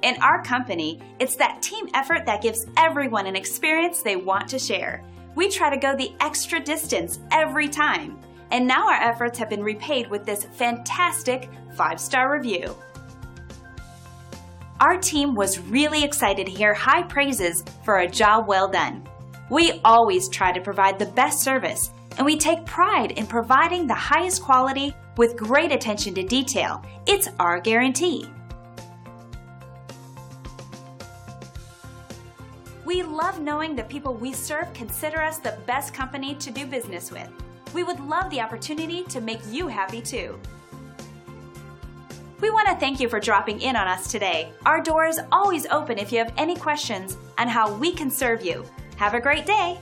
In our company, it's that team effort that gives everyone an experience they want to share. We try to go the extra distance every time. And now our efforts have been repaid with this fantastic 5-star review. Our team was really excited to hear high praises for a job well done. We always try to provide the best service, and we take pride in providing the highest quality with great attention to detail. It's our guarantee. We love knowing the people we serve consider us the best company to do business with. We would love the opportunity to make you happy too. We want to thank you for dropping in on us today. Our door is always open if you have any questions on how we can serve you. Have a great day!